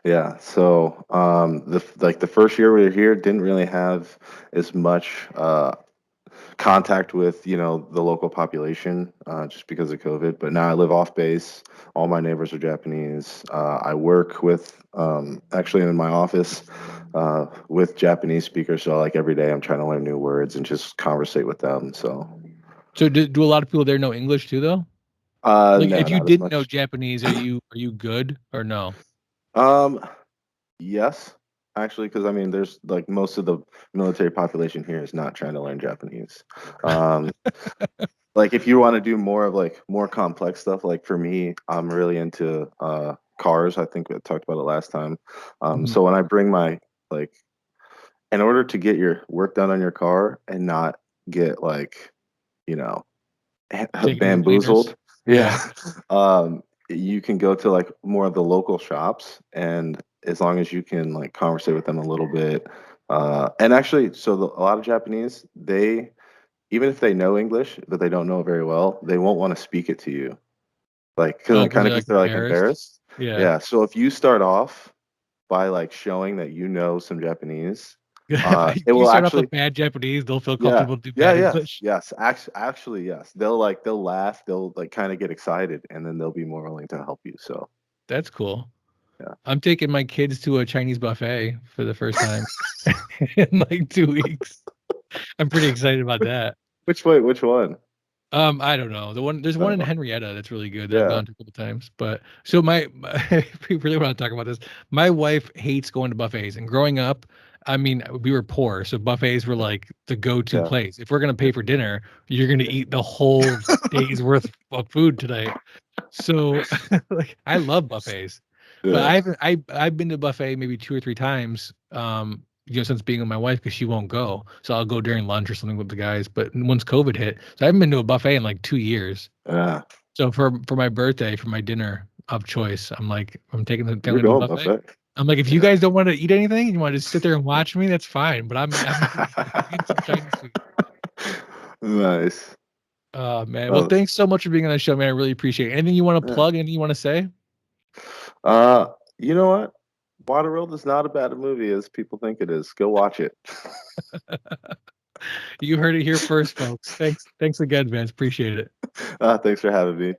Yeah. So the first year we were here didn't really have as much contact with the local population just because of COVID. But now I live off base. All my neighbors are Japanese. I work with actually in my office with Japanese speakers. So like every day I'm trying to learn new words and just conversate with them. So So do a lot of people there know English too, though? Like, No, if you not as didn't know much. Japanese, are you good or no? Um, yes, actually, because I mean, there's like most of the military population here is not trying to learn Japanese. Um, like if you want to do more of like more complex stuff, like for me, I'm really into cars. I think we talked about it last time. Mhm. So when I bring my like, in order to get your work done on your car and not get like, you know, Taking to the cleaners. bamboozled. Yeah. Yeah. You can go to like more of the local shops, and as long as you can like conversate with them a little bit. And actually, so a lot of Japanese, they, even if they know English, but they don't know it very well, they won't want to speak it to you. Like, Oh, kind because of they're because like they're like embarrassed. embarrassed. Yeah. Yeah. So if you start off by like showing that you know some Japanese, If it you will start off with actually, bad Japanese, they'll feel yeah, comfortable to do yeah, bad yeah, English. yes. Actually, yes. They'll laugh. They'll like kind of get excited, and then they'll be more willing to help you. So That's cool. yeah. I'm taking my kids to a Chinese buffet for the first time in like 2 weeks. I'm pretty excited about that. Which one? I don't know. There's one in Uh, Henrietta that's really good that I've yeah, gone to a couple times. But so if we really want to talk about this, my wife hates going to buffets. And growing up, I mean, we were poor, so buffets were like the go-to yeah, place. If we're gonna pay for dinner, you're gonna eat the whole day's worth of food tonight. So like I love buffets. But yeah. I've been to buffet maybe 2 or 3 times, since being with my wife because she won't go. So I'll go during lunch or something with the guys. But once COVID hit, so I haven't been to a buffet in like 2 years. Yeah. So for my birthday, for my dinner of choice, I'm taking the You're family to a going buffet. buffet. I'm like, if you Yeah. guys don't want to eat anything, you want to just sit there and watch me, that's fine. But I'm eating some Chinese food. Nice. Oh man. Well, Oh, thanks so much for being on the show, man. I really appreciate it. Anything you want to yeah. plug? Anything you want to say? Uh, you know what? Waterworld is not as bad a movie as people think it is. Go watch it. You heard it here first, folks. Thanks again, Vance. Appreciate it. Thanks for having me.